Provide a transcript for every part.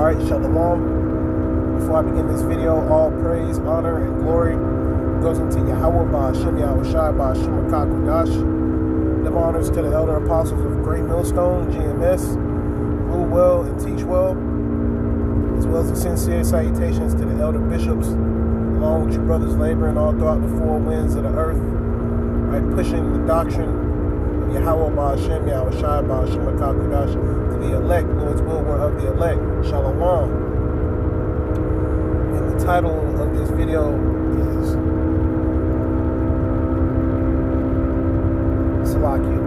Alright, Shalom. Before I begin this video, all praise, honor, and glory goes into Yahweh Ba'Hashem Yahushai Ba'Hashem Akakudash. Give honors to the elder apostles of Great Millstone, GMS, rule well and teach well, as well as the sincere salutations to the elder bishops, along with your brothers laboring all throughout the four winds of the earth, right, pushing the doctrine of Yahweh Ba'Hashem Yahushai Ba'Hashem Akakudash to the elect. Lord's will were of the elect. Shalom. And the title of this video is Salakia.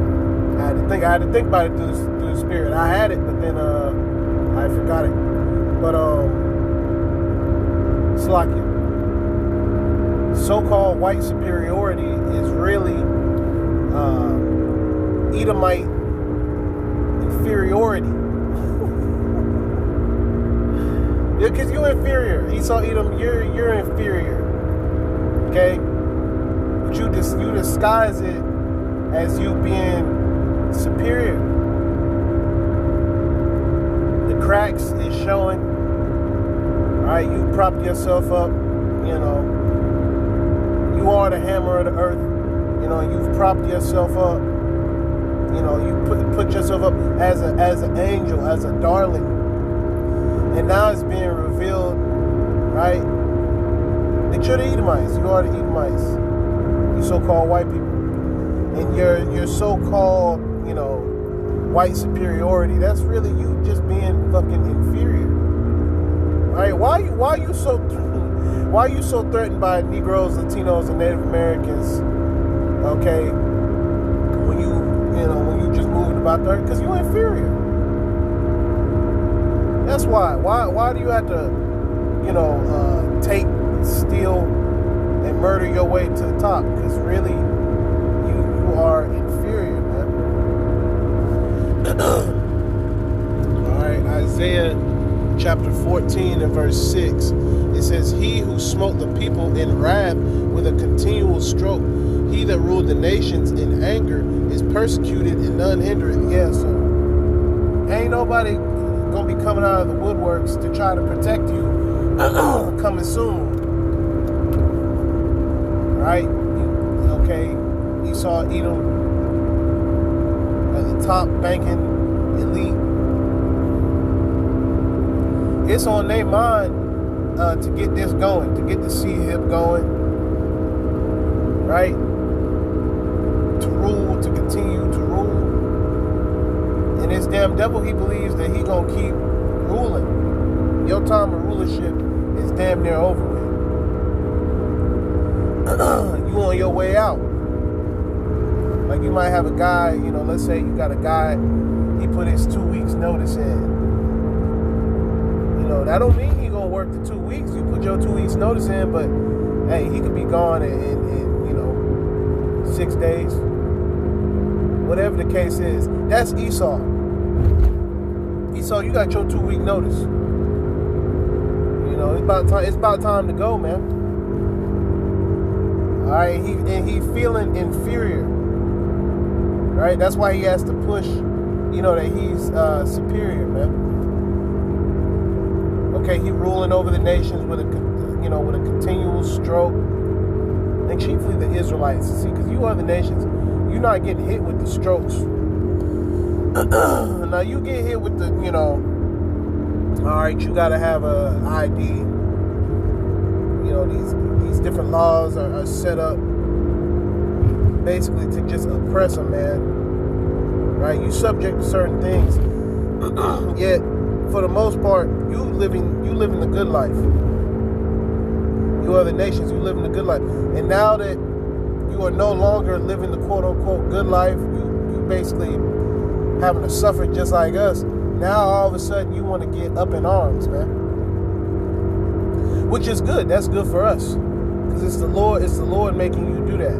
I had to think about it through the spirit. I had it, but then I forgot it. But Salakia. So-called white superiority is really Edomite inferiority. Because you're inferior. Esau, Edom, you're inferior. Okay? But you disguise it as you being superior. The cracks is showing. Alright, you prop yourself up, you know. You are the hammer of the earth. You know, you've propped yourself up. You know, you put yourself up as an angel, as a darling. And now it's being revealed, right? That you're the Edomites. You are the Edomites. You so-called white people. And your so-called, you know, white superiority, that's really you just being fucking inferior. Right? Why are you so threatened by Negroes, Latinos, and Native Americans? Okay, when you just moving about there, because you're inferior. That's why. Why do you have to, you know, take, steal, and murder your way to the top? Because really, you are inferior, man. All right, Isaiah chapter 14 and verse 6. It says, "He who smote the people in wrath with a continual stroke, he that ruled the nations in anger, is persecuted and none hindereth." Yeah, so ain't nobody gonna be coming out of the woodworks to try to protect you coming soon. Right? Okay, Esau, Edom, at the top banking elite. It's on their mind to get this going, to get the C-hip going, right? To rule, to continue to rule. And this damn devil, he believes that he gonna keep ruling. Your time of rulership is damn near over with. You on your way out. Like you might have a guy, you know, let's say you got a guy, he put his 2 weeks notice in. You know, that don't mean he gonna work the 2 weeks. You put your 2 weeks notice in, but hey, he could be gone in you know, 6 days. Whatever the case is. That's Esau. Esau, you got your 2 week notice. You know, it's about time to go, man. Alright, he feeling inferior. Right? That's why he has to push, you know, that he's superior, man. Okay, he ruling over the nations with a continual stroke. And chiefly the Israelites. See, because you other nations, you're not getting hit with the strokes. Now you get hit with the, you know, all right, you got to have a ID. You know, these different laws are set up basically to just oppress a man. Right? You subject to certain things. Yet, for the most part, you living the good life. You other nations, you living the good life. And now that you are no longer living the quote-unquote good life, you basically having to suffer just like us. Now all of a sudden you want to get up in arms, man. Which is good. That's good for us. Because it's the Lord making you do that.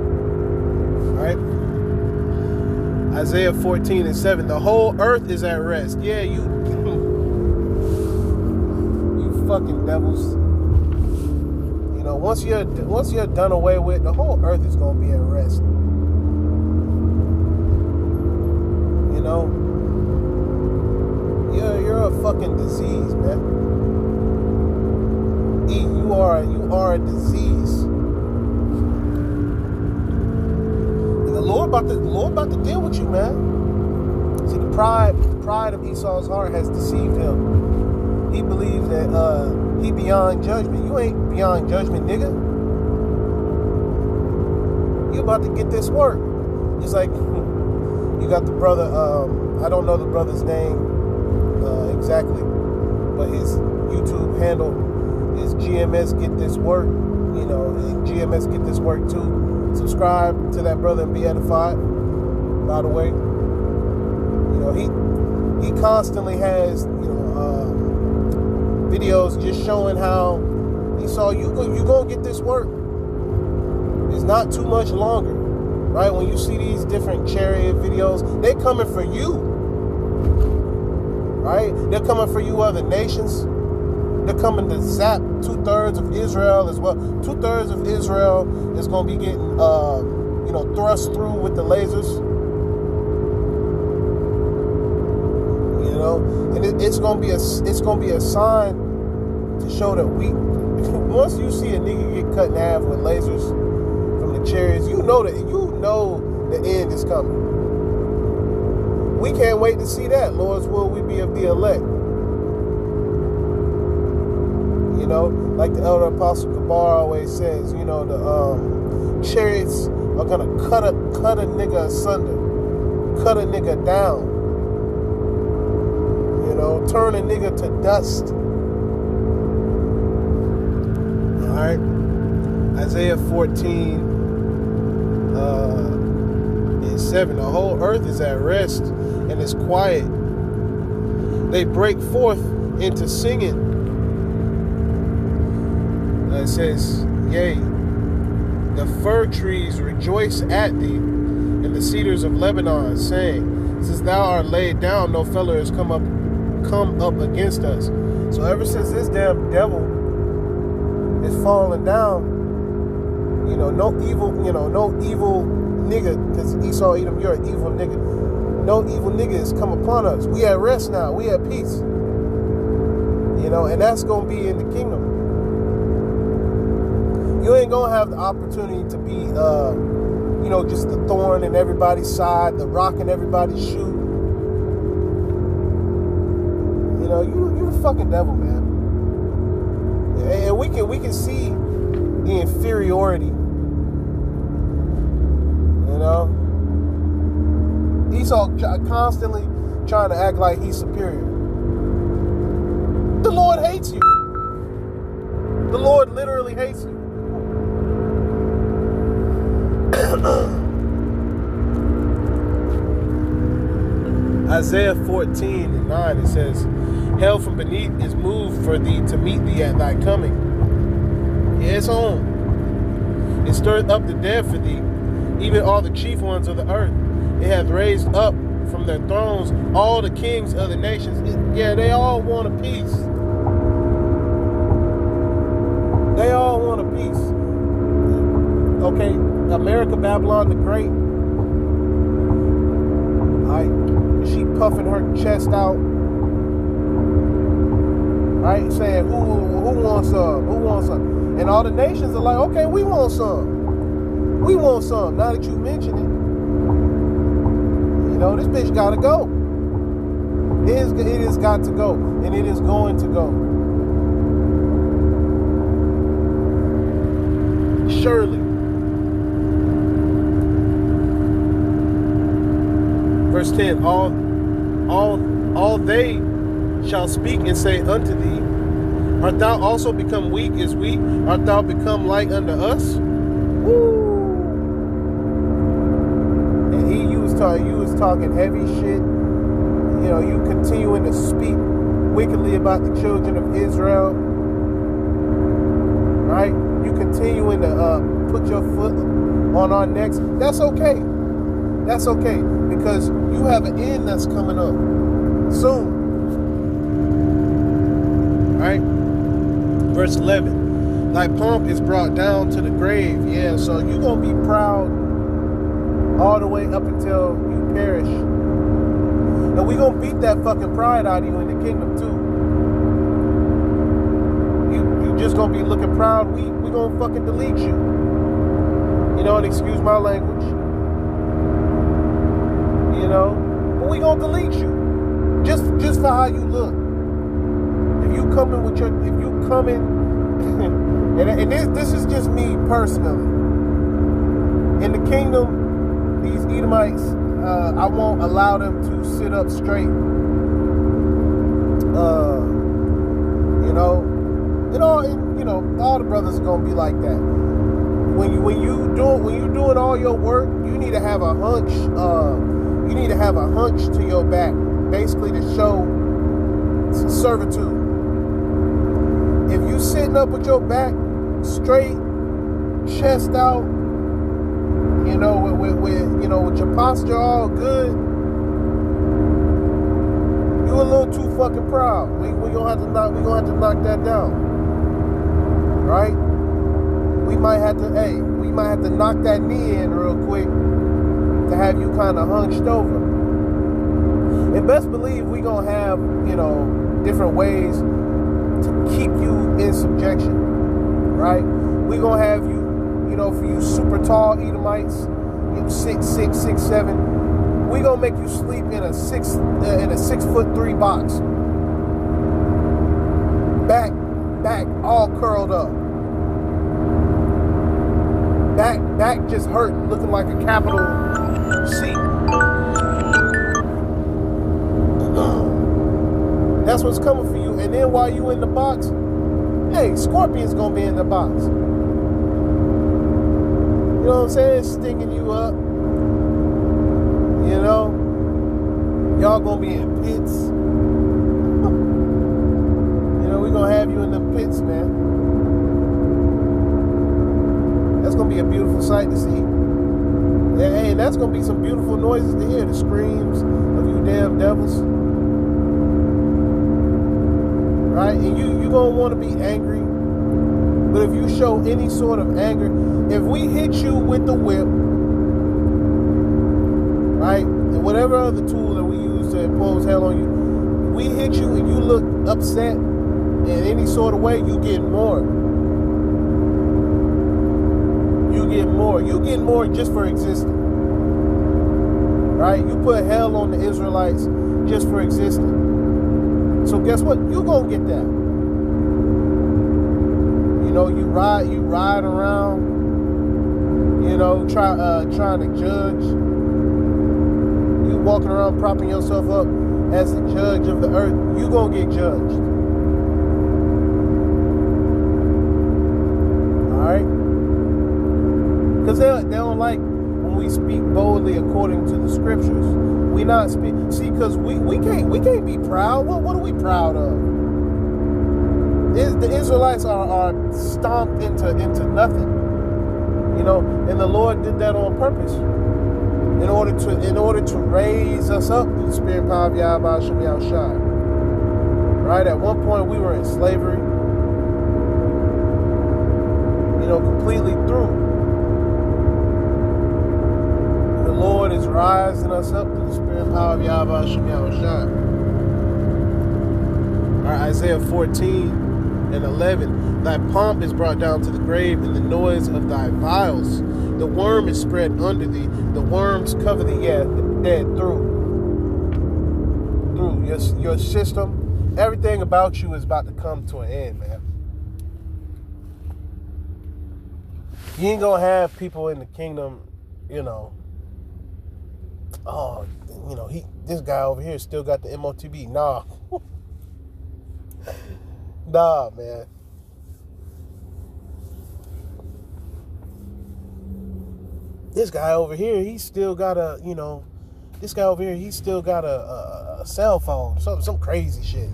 Alright? Isaiah 14 and 7. The whole earth is at rest. Yeah, you fucking devils. You know, once you're done away with, the whole earth is gonna be at rest. You know, you're a a fucking disease, man. You are a disease. And the Lord about to deal with you, man. See, the pride of Esau's heart has deceived him. He believes that he beyond judgment. You ain't beyond judgment, nigga. You about to get this work. It's like you got the brother. I don't know the brother's name exactly, but his YouTube handle is GMS Get This Work. You know, and GMS Get This Work too. Subscribe to that brother and be edified. By the way, you know he constantly has videos just showing how he saw you gonna get this work. It's not too much longer, right? When you see these different chariot videos, they coming for you, right? They're coming for you other nations. They're coming to zap 2/3 of Israel as well. 2/3 of Israel is going to be getting, thrust through with the lasers. You know, and it's going to be a sign to show that once you see a nigga get cut in half with lasers from the chariots, you know the end is coming. We can't wait to see that. Lord's will we be of the elect. You know, like the elder apostle Kabar always says, you know, the chariots are gonna cut a nigga asunder, cut a nigga down, you know, turn a nigga to dust. All right, Isaiah 14:7. The whole earth is at rest and is quiet. They break forth into singing. It says, yea, the fir trees rejoice at thee, and the cedars of Lebanon, saying, since thou art laid down, no fellow has come up against us. So ever since this damn devil is falling down, no evil nigga, because Esau, Edom, you're an evil nigga. No evil nigga has come upon us. We at rest now. We at peace. And that's going to be in the kingdom. You ain't going to have the opportunity to be, just the thorn in everybody's side, the rock in everybody's shoe. You the fucking devil, man. And we can see the inferiority. Esau constantly trying to act like he's superior. The Lord hates you. The Lord literally hates you. Isaiah 14:9, it says, hell from beneath is moved for thee to meet thee at thy coming. Yeah, it's on. It stirred up the dead for thee, even all the chief ones of the earth. It hath raised up from their thrones all the kings of the nations. They all want a peace. They all want a peace. Okay, America, Babylon the Great. Right, she puffing her chest out. Right, saying who wants some? Who wants some? And all the nations are like, okay, we want some. We want some. Now that you mention it, this bitch gotta go. It has got to go, and it is going to go. Surely. Verse 10, all they shall speak and say unto thee, art thou also become weak as we? Art thou become like unto us? Woo! And you was talking heavy shit. You continuing to speak wickedly about the children of Israel. Right? You continuing to put your foot on our necks. That's okay. That's okay. Because you have an end that's coming up soon. Right? Verse 11. Thy pomp is brought down to the grave. Yeah, so you're going to be proud all the way up until you perish. And we gonna beat that fucking pride out of you in the kingdom too. You just gonna be looking proud. We gonna fucking delete you. You know, and excuse my language. You know, but we gonna delete you just for how you look. If you coming, and this is just me personally. In the kingdom, these Edomites, I won't allow them to sit up straight. All the brothers are gonna be like that. When you doing all your work, you need to have a hunch. You need to have a hunch to your back, basically to show servitude. If you sitting up with your back straight, chest out, with your posture all good, you a little too fucking proud. We gonna have to knock that down, right? We might have to knock that knee in real quick to have you kind of hunched over. And best believe we gonna have different ways to keep you in subjection, right? We gonna have you, for you super tall Edomites, 6'6", 6'7", we gonna make you sleep in a 6'3" box, back all curled up, back just hurting, looking like a capital C. That's what's coming for you. And then while you in the box, hey, scorpions gonna be in the box. You know what I'm saying? Stinging you up. Y'all gonna be in pits. We gonna have you in the pits, man. That's gonna be a beautiful sight to see. And that's gonna be some beautiful noises to hear. The screams of you damn devils. Right? And you gonna want to be angry. But if you show any sort of anger, if we hit you with the whip, right, and whatever other tool that we use to impose hell on you, we hit you and you look upset in any sort of way, you get more. You get more. You get more just for existing. Right? You put hell on the Israelites just for existing. So guess what? You gonna get that. You ride around, trying to judge. You walking around propping yourself up as the judge of the earth. You gonna get judged. All right? Because they don't like when we speak boldly according to the scriptures. We not speak. See, because we can't be proud. What are we proud of? The Israelites are stomped into nothing, and the Lord did that on purpose in order to raise us up through the spirit and power of Yahweh Shem Yahushai. Right? At one point we were in slavery, completely through. The Lord is rising us up through the spirit and power of Yahweh Shem Yahushai. All right, Isaiah 14:11, thy pomp is brought down to the grave, and the noise of thy vials. The worm is spread under thee. The worms cover thee, dead through your system. Everything about you is about to come to an end, man. You ain't gonna have people in the kingdom, this guy over here still got the MOTB. Nah. Nah, man. This guy over here, he still got a cell phone. Some crazy shit,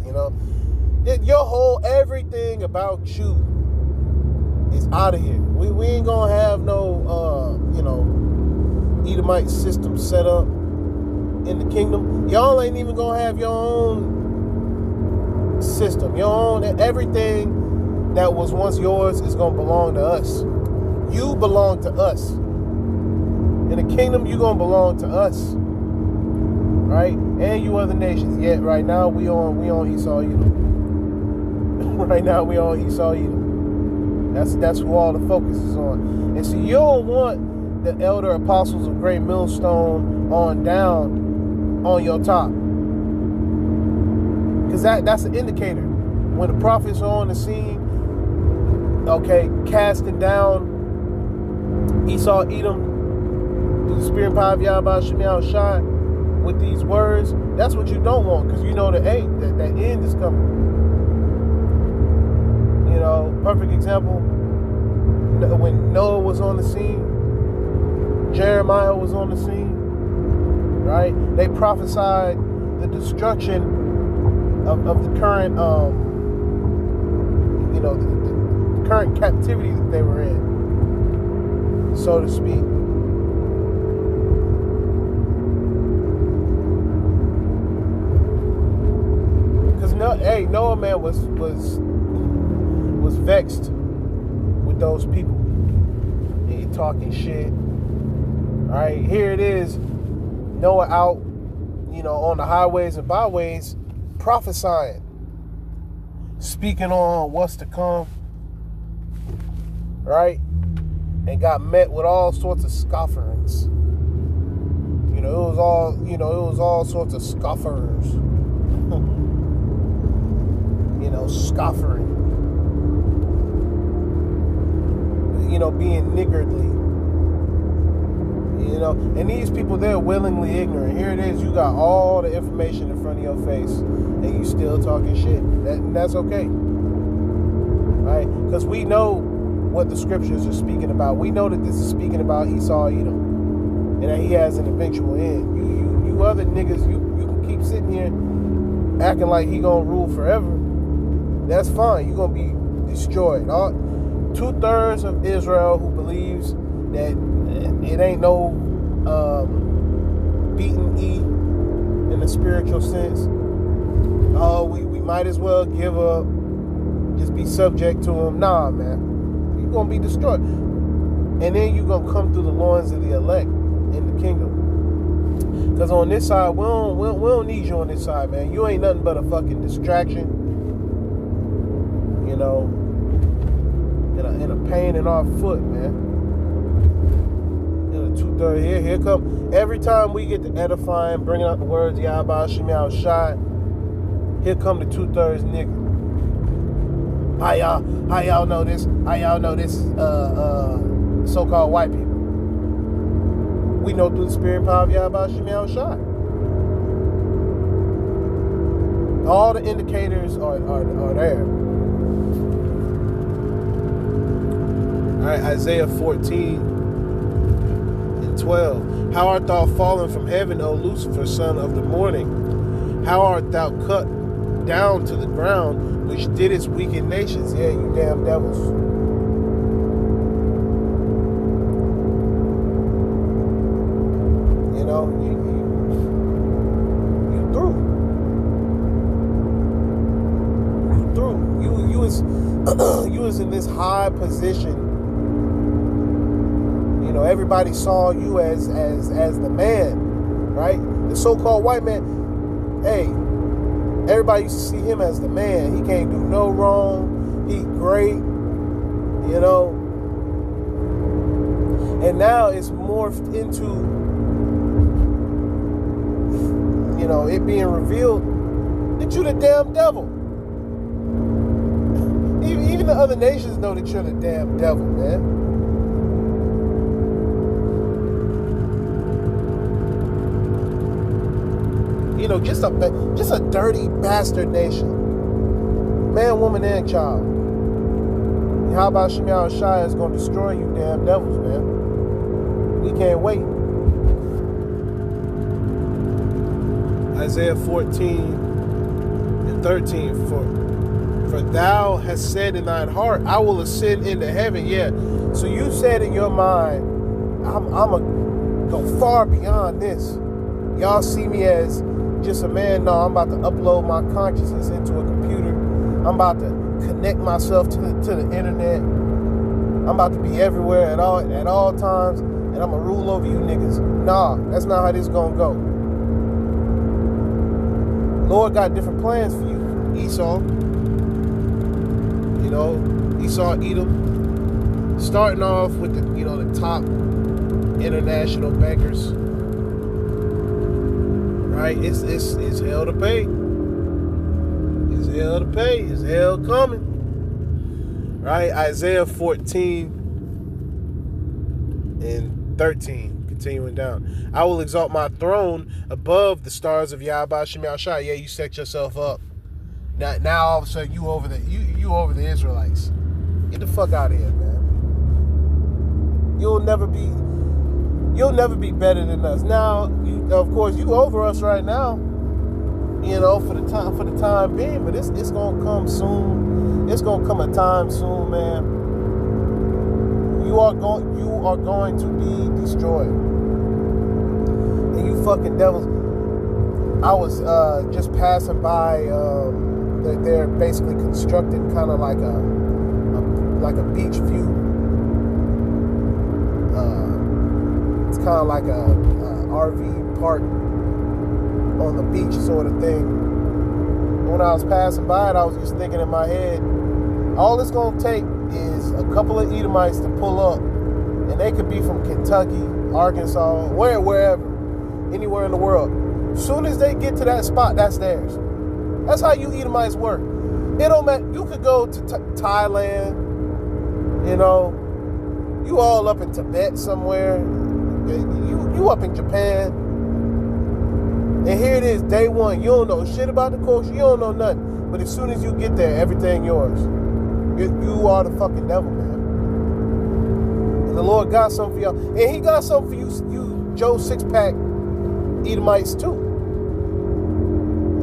Your everything about you is out of here. We ain't gonna have no, Edomite system set up in the kingdom. Y'all ain't even gonna have your own system, your own. Everything that was once yours is gonna belong to us. You belong to us. In the kingdom, you're gonna belong to us, right? and you other nations. Yet right now we on Esau Edom. Right now we on Esau Edom. That's who all the focus is on. And so you don't want the elder apostles of Great Millstone on down on your top, because that's an indicator. When the prophets are on the scene, okay, casting down Esau Edom through the spirit and power of Yahweh Shemiah Shai with these words, that's what you don't want, because you know that end is coming. You know, perfect example, when Noah was on the scene, Jeremiah was on the scene, right? They prophesied the destruction of the current, you know, the current captivity that they were in, so to speak. Because Noah, man, was vexed with those people. He talking shit. All right, here it is. Noah out, you know, on the highways and byways, prophesying, speaking on what's to come, right? And got met with all sorts of scofferings. You know, it was all sorts of scoffers. You know, scoffering. You know, being niggardly. You know, and these people, they're willingly ignorant. Here it is, you got all the information in front of your face, and you still talking shit. That's okay. Right? Because we know what the scriptures are speaking about. We know that this is speaking about Esau Edom, and that he has an eventual end. You other niggas, you can keep sitting here acting like he gonna rule forever. That's fine. You're gonna be destroyed. 2/3 of Israel who believes that it ain't no beaten E in the spiritual sense. Oh, we might as well give up, just be subject to him. Nah, man. You're going to be destroyed. And then you're going to come through the loins of the elect in the kingdom. Because on this side, we don't need you on this side, man. You ain't nothing but a fucking distraction. You know, and a pain in our foot, man. You know, 2/3 here come. Every time we get to edifying, bringing out the words Yahweh Shemiah Shai, here come the 2/3 nigga. How y'all know this? How y'all know this? So-called white people. We know through the spirit and power of Yahweh Shemiah Shai. All the indicators are there. All right, Isaiah 14:12. How art thou fallen from heaven, O Lucifer, son of the morning? How art thou cut down to the ground, which didst weaken nations? Yeah, you damn devils. You know, you through. You through. You was in this high position. You know, everybody saw you as the man, right? The so-called white man. Hey, everybody used to see him as the man. He can't do no wrong. He great, you know. And now it's morphed into, you know, it being revealed that you're the damn devil. Even the other nations know that you're the damn devil, man. You know, just a dirty bastard nation. Man, woman, and child. How about Shemiah Shai is going to destroy you damn devils, man. We can't wait. Isaiah 14:13. For thou hast said in thine heart, I will ascend into heaven. Yeah. So you said in your mind, I'm going to go far beyond this. Y'all see me as just a man. No, I'm about to upload my consciousness into a computer. I'm about to connect myself to the internet. I'm about to be everywhere at all times, and I'm gonna rule over you niggas. Nah, that's not how this gonna go. Lord got different plans for you. Esau, Esau, Edom, starting off with the top international bankers. Right? It's hell to pay. It's hell to pay. It's hell coming. Right? Isaiah 14:13. Continuing down. I will exalt my throne above the stars of Yahweh Shemel Shai. Yeah, you set yourself up. Now all of a sudden you over the Israelites. Get the fuck out of here, man. You'll never be better than us. Now, of course, you over us right now. For the time being, but it's gonna come soon. It's gonna come a time soon, man. You are going to be destroyed. And you fucking devils. I was just passing by. They're basically constructing kind of like a beach view. It's kind of like a RV park on the beach sort of thing. When I was passing by it, I was just thinking in my head, all it's going to take is a couple of Edomites to pull up, and they could be from Kentucky, Arkansas, wherever, anywhere in the world. As soon as they get to that spot, that's theirs. That's how you Edomites work. It don't matter. You could go to Thailand, you all up in Tibet somewhere, you up in Japan, and here it is, day one. You don't know shit about the culture. You don't know nothing. But as soon as you get there, everything yours. You are the fucking devil, man. And the Lord got something for y'all. And he got something for you Joe Six-Pack Edomites too.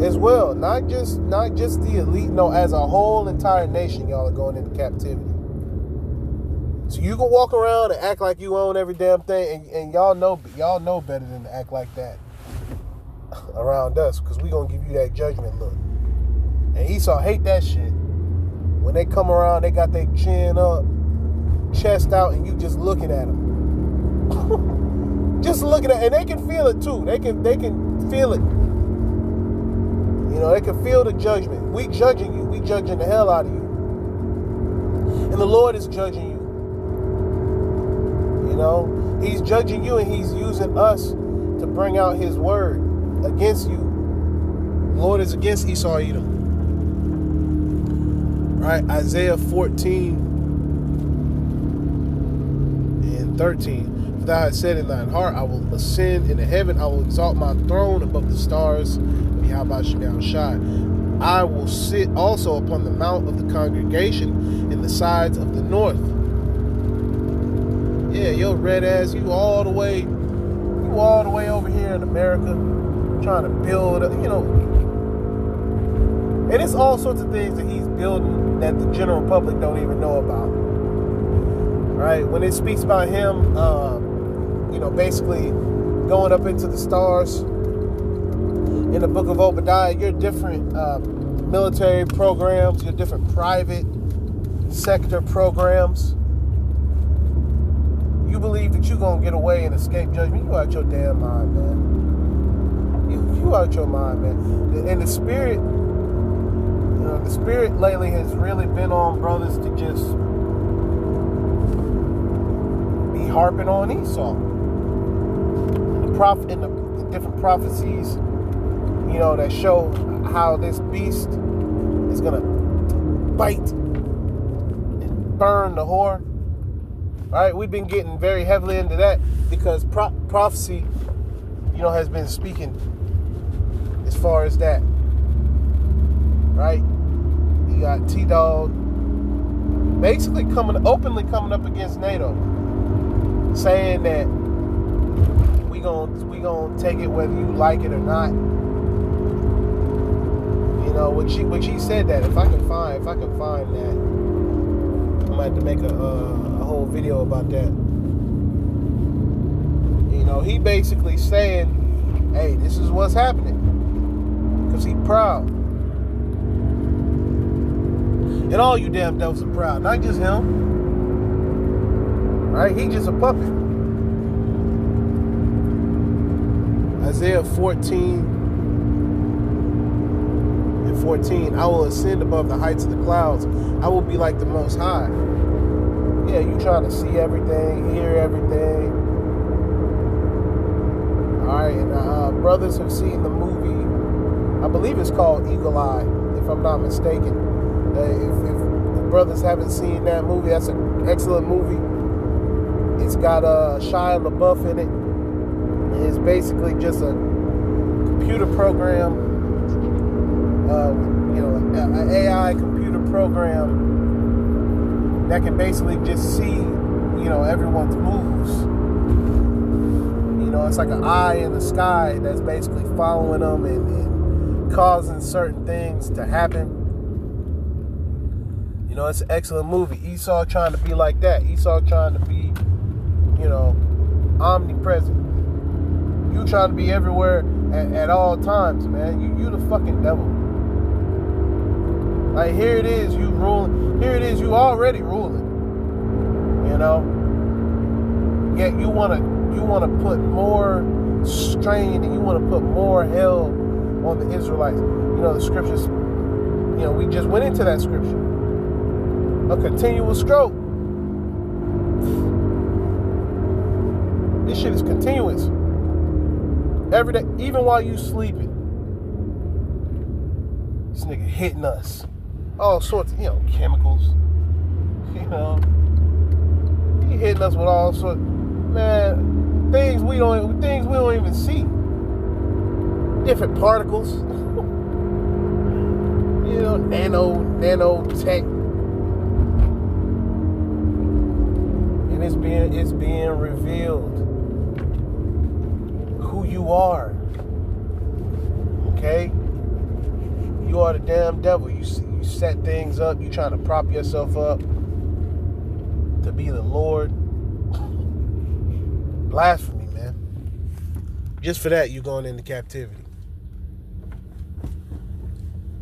As well. Not just the elite, no, as a whole entire nation, y'all are going into captivity. So you can walk around and act like you own every damn thing, and y'all know better than to act like that around us, because we gonna give you that judgment look. And Esau hate that shit. When they come around, they got their chin up, chest out, and you just looking at them. Just looking at, and they can feel it too. They can feel it. They can feel the judgment. We judging you. We judging the hell out of you. And the Lord is judging you. He's judging you, and he's using us to bring out his word against you. The Lord is against Esau, Edom. Right? Isaiah 14:13. For thou hast said in thine heart, I will ascend into heaven. I will exalt my throne above the stars of Yahweh Shemel Shai. I will sit also upon the mount of the congregation in the sides of the north. Yeah, your red ass, you all the way over here in America, trying to build, and it's all sorts of things that he's building that the general public don't even know about. Right? When it speaks about him, basically going up into the stars in the book of Obadiah, your different military programs, your different private sector programs, you believe that you're going to get away and escape judgment. You out your damn mind, man. You out your mind, man. And the spirit lately has really been on brothers to just be harping on Esau. The different prophecies, that show how this beast is going to bite and burn the whore. Right? We've been getting very heavily into that because prophecy, has been speaking as far as that. Right? You got T-Dog basically openly coming up against NATO, saying that we gonna take it whether you like it or not. When she said that, if I can find that, I'm gonna have to make a whole video about that. He basically saying, hey, this is what's happening, because he proud. And all you damn devils are proud, not just him. Right? He just a puppet. Isaiah 14 14, I will ascend above the heights of the clouds. I will be like the Most High. Yeah, you trying to see everything, hear everything. All right, and brothers have seen the movie. I believe it's called Eagle Eye, if I'm not mistaken. If brothers haven't seen that movie, that's an excellent movie. It's got Shia LaBeouf in it. It's basically just a computer program, an AI computer program that can basically just see, everyone's moves. It's like an eye in the sky that's basically following them and causing certain things to happen. It's an excellent movie. Esau trying to be like that. Esau trying to be, omnipresent. You trying to be everywhere at all times, man. You the fucking devil. Like, here it is, you ruling. Here it is, you already ruling. Yet you wanna put more strain and you want to put more hell on the Israelites. The scriptures, we just went into that scripture. A continual stroke. This shit is continuous. Every day, even while you sleeping. This nigga hitting us. All sorts of, chemicals. He hitting us with all sorts. Man, things we don't even see. Different particles. Nanotech. And it's being revealed who you are. Okay? You are the damn devil. You set things up. You trying to prop yourself up to be the Lord. Blasphemy, man. Just for that, you going into captivity.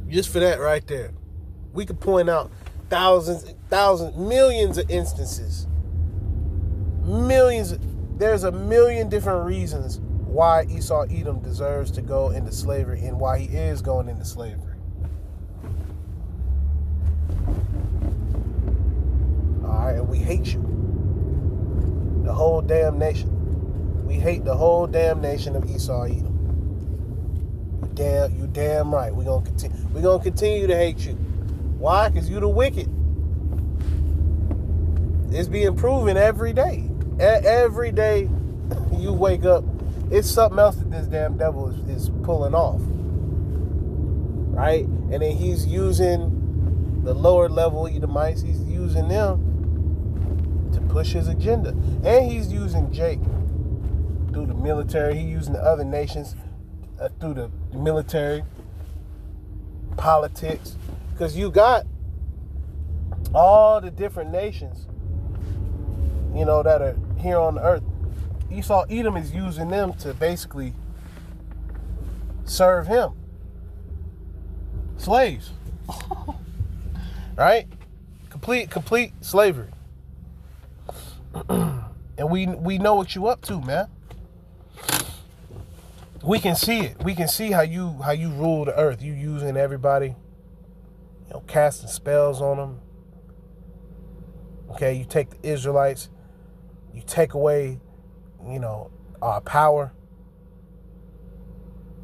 Just for that right there. We could point out thousands, millions of instances. There's a million different reasons why Esau Edom deserves to go into slavery and why he is going into slavery. Alright, and we hate you. The whole damn nation. We hate the whole damn nation of Esau Edom. You damn right. We're gonna continue to hate you. Why? Because you the wicked. It's being proven every day. Every day you wake up, it's something else that this damn devil is pulling off. Right? And then he's using the lower level Edomites, he's using them to push his agenda. And he's using Jake through the military. He's using the other nations through the military, politics. Because you got all the different nations, that are here on the earth. Esau Edom is using them to basically serve him. Slaves. Right? Complete slavery. And we know what you up to, man. We can see it. We can see how you rule the earth. You using everybody, casting spells on them. Okay, you take the Israelites, you take away, our power.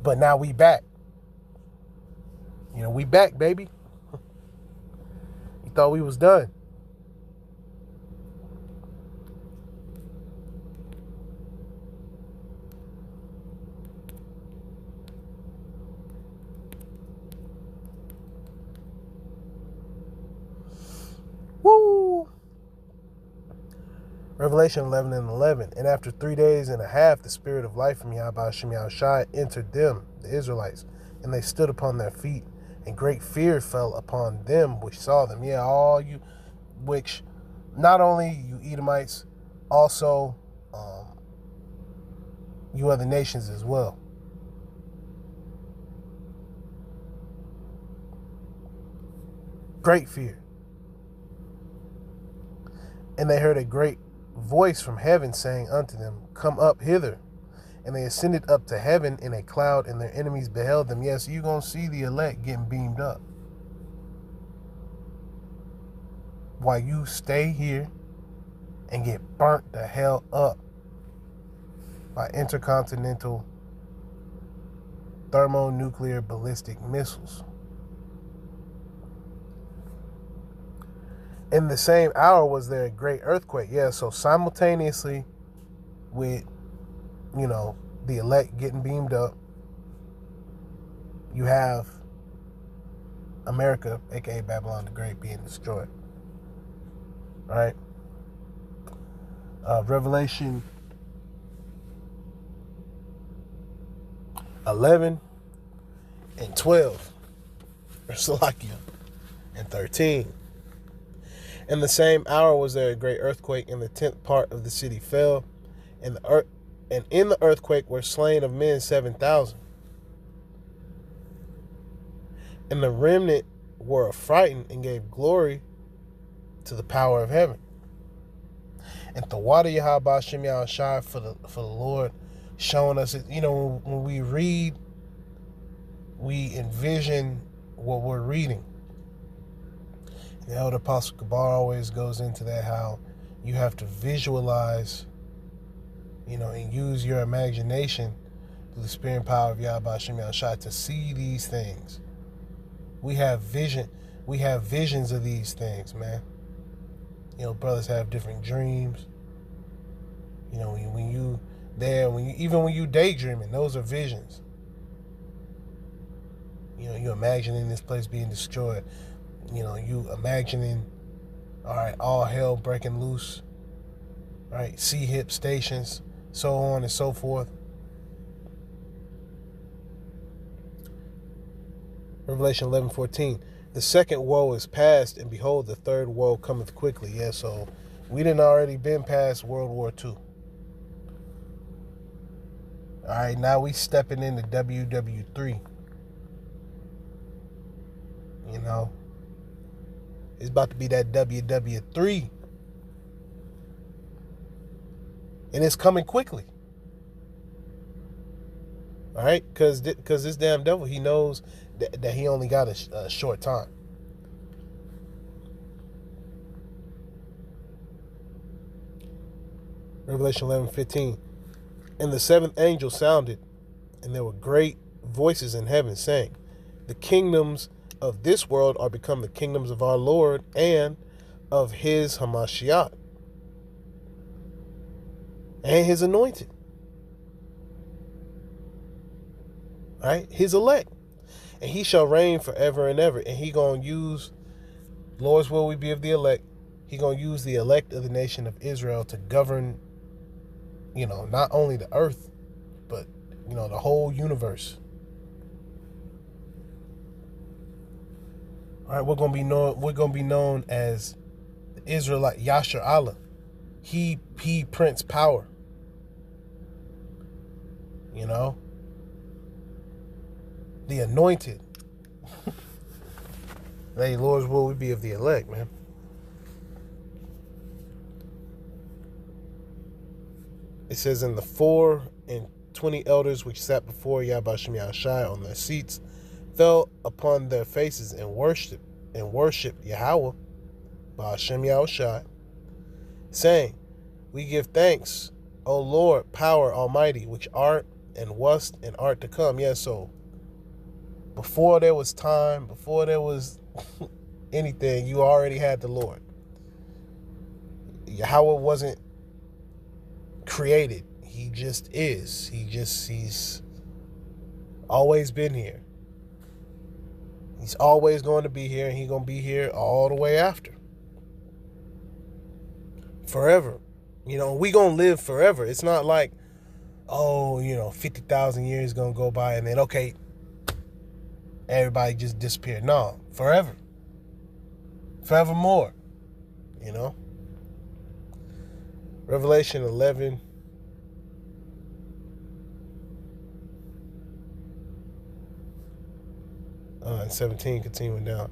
But now we back. We back, baby. You thought we was done. Woo! Revelation 11:11. And after 3 days and a half, the spirit of life from Yahweh Hashem Yahushai entered them, the Israelites, and they stood upon their feet, and great fear fell upon them which saw them. Yeah, all you, which not only you Edomites, also you other nations as well. Great fear. And they heard a great voice from heaven saying unto them, Come up hither, And they ascended up to heaven in a cloud, and their enemies beheld them. Yes, you're going to see the elect getting beamed up. While you stay here and get burnt the hell up by intercontinental thermonuclear ballistic missiles. In the same hour was there a great earthquake. Yeah, so simultaneously with, the elect getting beamed up, you have America, aka Babylon the Great, being destroyed. All right. Revelation 11 and 12, or Salakia, and 13. In the same hour was there a great earthquake, and the 10th part of the city fell, and in the earthquake were slain of men 7,000. And the remnant were affrighted and gave glory to the power of heaven. And the water Yahweh Shem Yahushai for the Lord showing us, when we read, we envision what we're reading. The elder Apostle Kabar always goes into that, how you have to visualize, and use your imagination through the spirit and power of Yahweh Shem Yahushai to see these things. We have vision. We have visions of these things, man. Brothers have different dreams. When you daydreaming, those are visions. You imagining this place being destroyed. You imagining, all right, all hell breaking loose. All right, sea hip stations, so on and so forth. Revelation 11:14. The second woe is past, and behold, the third woe cometh quickly. Yeah, so we done already been past World War II. All right, now we stepping into WW3. It's about to be that WW3. And it's coming quickly. All right? Because this damn devil, he knows that he only got a short time. Revelation 11:15. And the seventh angel sounded, and there were great voices in heaven saying, the kingdoms of this world are become the kingdoms of our Lord and of his Hamashiach and his anointed. Right? His elect. And he shall reign forever and ever. And he gonna use, Lord's will we be of the elect. He gonna use the elect of the nation of Israel to govern, not only the earth, but, the whole universe. All right, we're gonna be known as the Israelite Yasher Allah. He Prince Power. The anointed. Hey, Lord's will we be of the elect, man. It says, in the 24 elders which sat before Yahweh Shem Yahushai on their seats fell upon their faces and worshipped Yahweh Ba'ashem Yahushai, saying, we give thanks, O Lord, power almighty, which art and wast and art to come. Yeah, so before there was time, before there was anything, you already had the Lord. Yahweh wasn't created. He just is. He's always been here. He's always going to be here, and he's going to be here all the way after. Forever. We going to live forever. It's not like, 50,000 years going to go by and then, okay, everybody just disappeared. No, forever. Forevermore. Revelation 11. And 17, continuing down.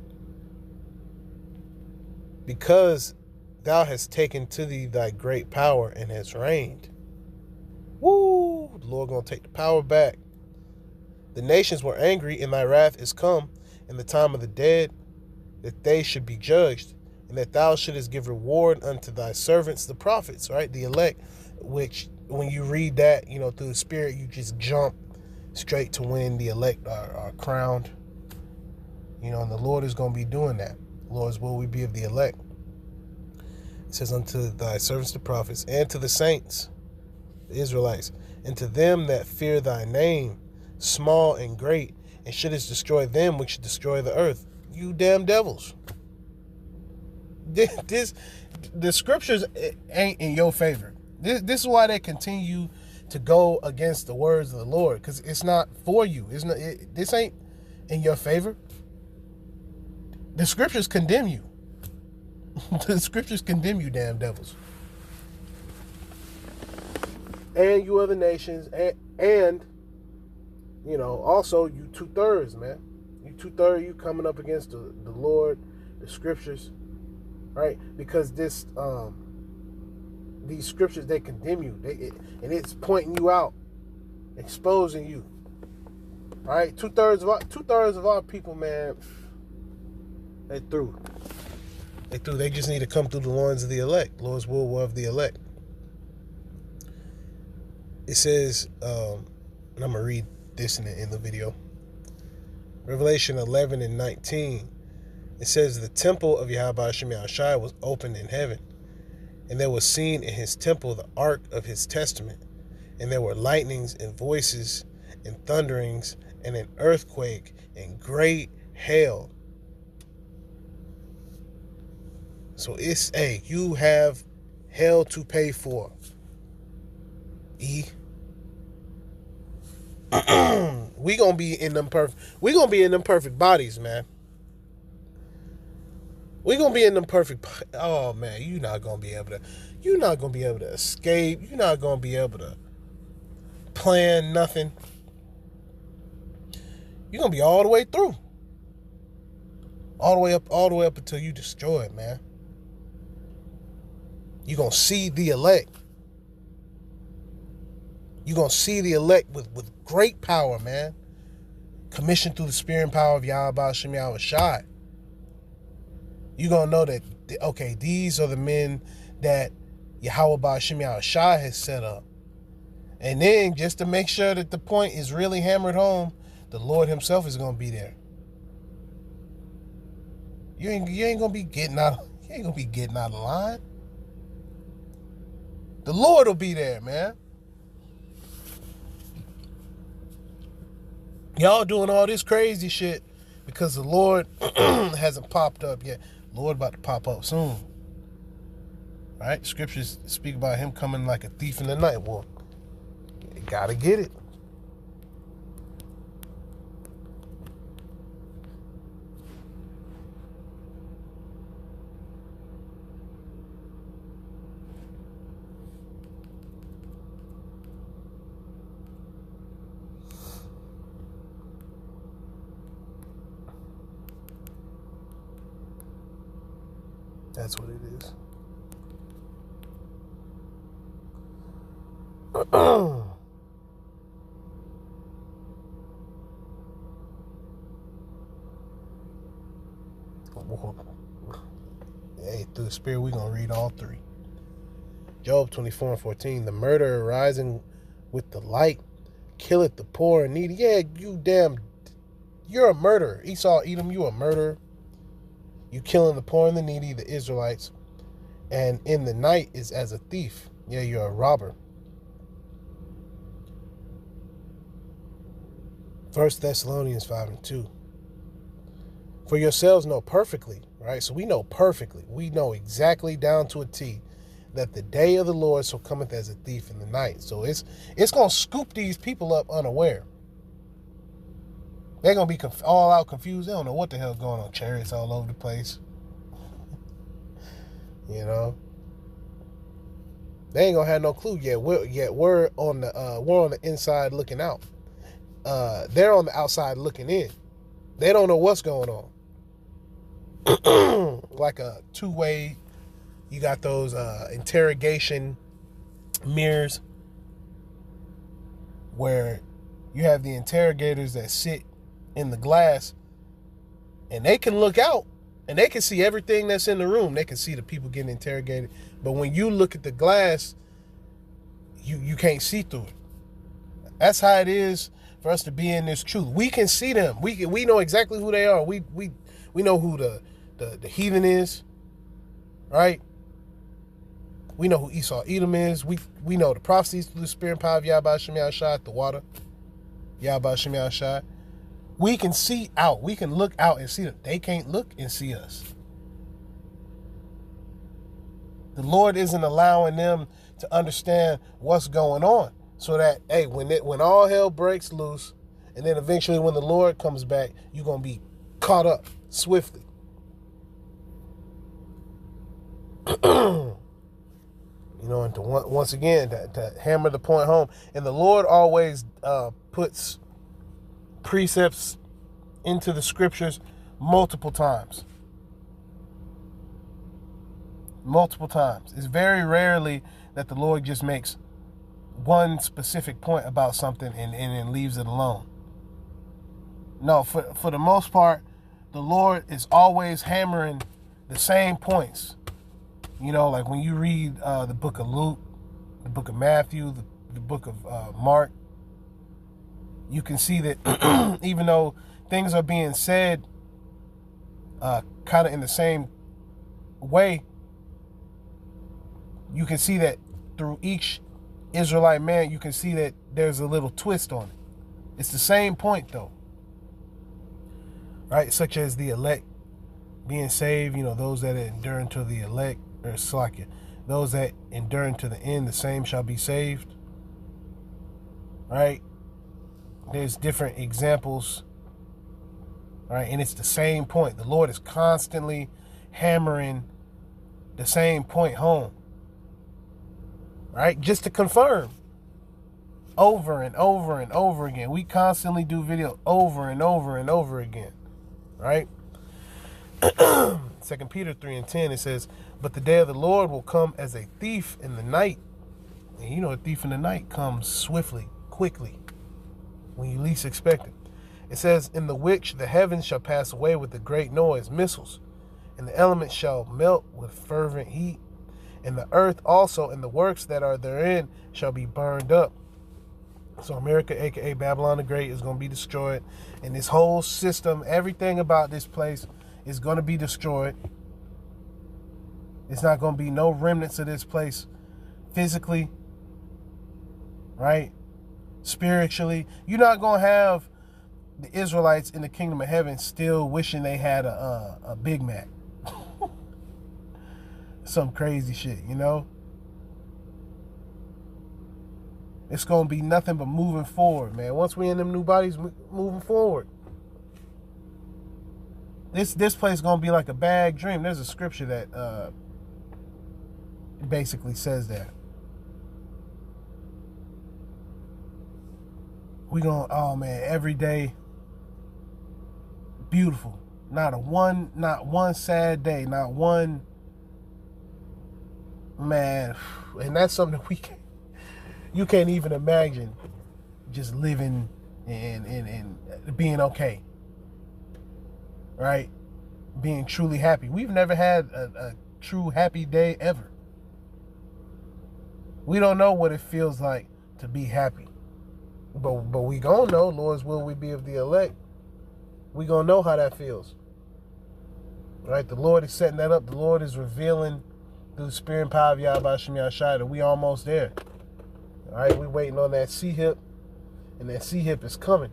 Because thou hast taken to thee thy great power and hast reigned. Woo! The Lord going to take the power back. The nations were angry, and thy wrath is come in the time of the dead, that they should be judged, and that thou shouldest give reward unto thy servants, the prophets, right? The elect, which when you read that, through the Spirit, you just jump straight to when the elect are crowned. And the Lord is going to be doing that. Lord's will we be of the elect. It says, unto thy servants, the prophets, and to the saints, the Israelites, and to them that fear thy name, small and great, and shouldest destroy them which destroy the earth. You damn devils. The scriptures ain't in your favor. This is why they continue to go against the words of the Lord, because it's not for you. This ain't in your favor. The scriptures condemn you. The scriptures condemn you, damn devils. And you other nations, and also you 2/3, man. You 2/3, you coming up against the Lord, the scriptures, right? Because these scriptures, they condemn you, and it's pointing you out, exposing you. Right? 2/3 of our people, man, they through. They just need to come through the loins of the elect. Lord's will of the elect. It says, and I'm gonna read this in the video. Revelation 11 and 19. It says, the temple of Yahweh Shem Yahushai was opened in heaven, and there was seen in his temple the ark of his testament, and there were lightnings and voices and thunderings and an earthquake and great hail. So it's, you have hell to pay for. We gonna be in them perfect bodies, man. We gonna be in them perfect. Oh man, you're not gonna be able to escape. You're not gonna be able to plan nothing. You're gonna be all the way through, all the way up until you destroy it, man. You're gonna see the elect. You're gonna see the elect with great power, man. Commissioned through the spirit and power of Yahweh Shem Yahushai. You're going to know that, okay, these are the men that Yahweh Shem Yahushai has set up. And then, just to make sure that the point is really hammered home, the Lord himself is going to be there. You ain't going to be getting out of line. The Lord will be there, man. Y'all doing all this crazy shit because the Lord hasn't popped up yet. Lord about to pop up soon. Right? Scriptures speak about him coming like a thief in the night. Well, you gotta get it. That's what it is. Hey, through the Spirit, we're going to read all three. Job 24 and 14. The murderer rising with the light killeth the poor and needy. Yeah, you're a murderer. Esau, Edom, you a murderer. You killing the poor and the needy, the Israelites. And in the night is as a thief. Yeah, you're a robber. 1 Thessalonians 5 and 2. For yourselves know perfectly, right? So we know perfectly. We know exactly down to a T that the day of the Lord so cometh as a thief in the night. So it's going to scoop these people up unaware. They're going to be all out confused. They don't know what the hell's going on. Chariots all over the place. They ain't going to have no clue yet. We're on the inside looking out. They're on the outside looking in. They don't know what's going on. Like a two-way, you got those interrogation mirrors. where you have the interrogators that sit in the glass, and they can look out and they can see everything that's in the room. They can see the people getting interrogated. But when you look at the glass, you can't see through it. That's how it is for us to be in this truth. We can see them. We know exactly who they are. We know who the heathen is, right? We know who Esau Edom is. We know the prophecies through the spirit and power of Yahweh Shem Yahushua, the water, Yahweh Shem Yahushua. We can see out. We can look out and see them. They can't look and see us. The Lord isn't allowing them to understand what's going on, so that, hey, when all hell breaks loose, and then eventually when the Lord comes back, you're going to be caught up swiftly. You know, and once again, to hammer the point home. And the Lord always puts precepts into the scriptures multiple times. Multiple times. It's very rarely that the Lord just makes one specific point about something and then leaves it alone. No, for the most part, the Lord is always hammering the same points. You know, like when you read the book of Luke, the book of Matthew, the book of Mark, you can see that even though things are being said kind of in the same way, you can see that through each Israelite man, you can see that there's a little twist on it. It's the same point, though, right? Such as the elect being saved, you know, those that endure until the elect, or Slakia, those that endure unto the end, the same shall be saved, right? There's different examples, right? And it's the same point. The Lord is constantly hammering the same point home, right? Just to confirm over and over and over again. We constantly do video over and over and over again, right? 2 Peter 3:10, it says, but the day of the Lord will come as a thief in the night. And you know, a thief in the night comes swiftly, quickly, when you least expect it. It says, in the which the heavens shall pass away with a great noise, missiles, and the elements shall melt with fervent heat, and the earth also and the works that are therein shall be burned up. So America, aka Babylon the Great, is going to be destroyed, and this whole system, everything about this place is going to be destroyed. It's not going to be no remnants of this place physically, right? Spiritually. You're not going to have the Israelites in the kingdom of heaven still wishing they had a Big Mac. Some crazy shit, you know? It's going to be nothing but moving forward, man. Once we in them new bodies, moving forward. This place is going to be like a bad dream. There's a scripture that basically says that. We going, oh man, every day beautiful. Not one sad day, not one, man. And that's something you can't even imagine, just living and being okay, right? Being truly happy. We've never had a true happy day ever. We don't know what it feels like to be happy. But we gonna know, Lord's will we be of the elect. We gonna know how that feels. Right? The Lord is setting that up. The Lord is revealing through the spirit and power of Yahweh Shem Yahushua that we almost there. All right, we waiting on that C-hip, and that C-hip is coming.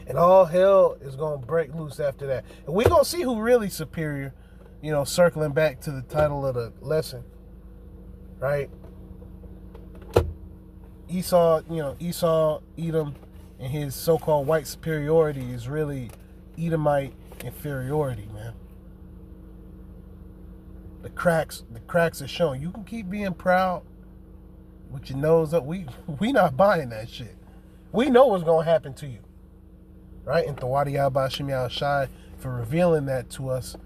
And all hell is gonna break loose after that. And we gonna see who really superior, you know, circling back to the title of the lesson. Right? Esau, Edom, and his so-called white superiority is really Edomite inferiority, man. The cracks are showing. You can keep being proud with your nose up. We not buying that shit. We know what's gonna happen to you, right? And Thawadi Yahweh Shem Yahushua for revealing that to us,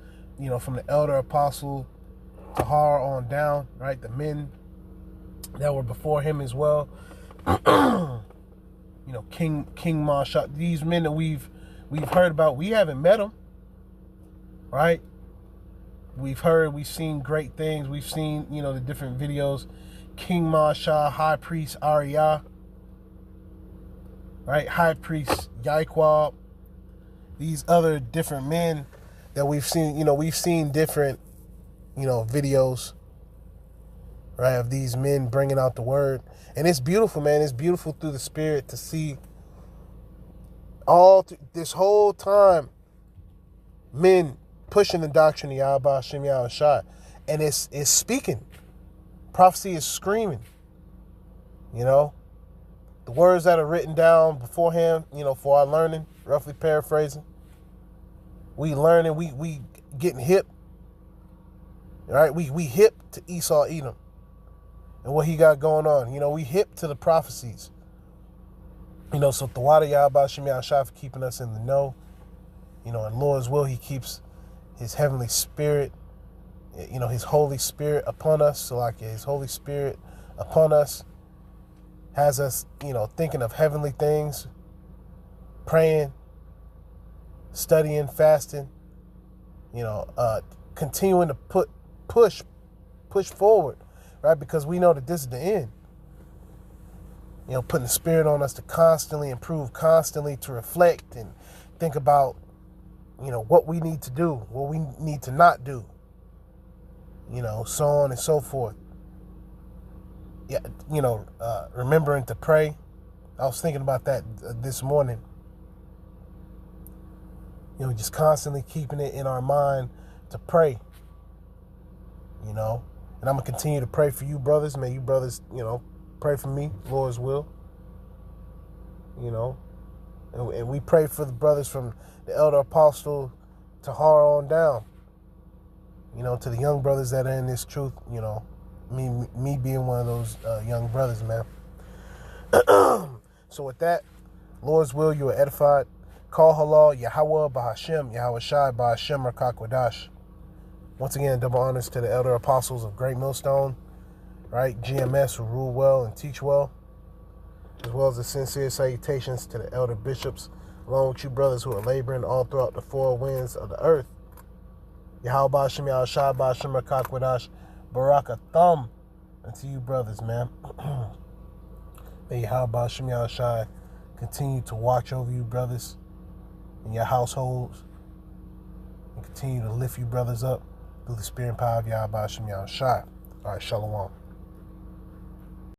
you know, from the elder apostle Tahar on down, right? The men that were before him as well. You know, King Marshall, these men that we've heard about, we haven't met them, right? We've seen great things. We've seen, you know, the different videos. King Marshall, High Priest Arya, right? High Priest Yaikwab. These other different men that we've seen, you know, we've seen different, you know, videos, right, of these men bringing out the word. And it's beautiful, man. It's beautiful through the spirit to see this whole time men pushing the doctrine of Yahweh Hashem Yahushua. And it's speaking. Prophecy is screaming. You know, the words that are written down beforehand, you know, for our learning, roughly paraphrasing. We learning, we getting hip. Right? We hip to Esau Edom and what he got going on. You know, we hip to the prophecies. You know, so Thawada Yahweh Hashem Yahushua for keeping us in the know. You know, and Lord's will, he keeps his heavenly spirit, you know, his Holy Spirit upon us. So like his Holy Spirit upon us has us, you know, thinking of heavenly things, praying, studying, fasting, you know, continuing to push forward, right? Because we know that this is the end. You know, putting the spirit on us to constantly improve, constantly to reflect and think about, you know, what we need to do, what we need to not do, you know, so on and so forth. Yeah, you know, remembering to pray. I was thinking about that this morning. You know, just constantly keeping it in our mind to pray. You know, and I'm going to continue to pray for you brothers. May you brothers, you know, pray for me, Lord's will. You know, and we pray for the brothers from the elder apostle Tahar on down. You know, to the young brothers that are in this truth, you know, me being one of those young brothers, man. So with that, Lord's will, you are edified. Call halal, Yahweh Bahashem, Yahweh Shai Bahashem Rakakwadash. Once again, double honors to the elder apostles of Great Millstone, right? GMS who rule well and teach well, as well as the sincere salutations to the elder bishops, along with you brothers who are laboring all throughout the four winds of the earth. Yahweh Bahashem, Yahweh Shai Bahashem Rakakwadash, Barakatham unto you brothers, man. May Yahweh Bahashem, Yahweh Shai continue to watch over you brothers in your households and continue to lift you brothers up through the spirit and power of Yahweh Hashem Yahushua. All right, shalom.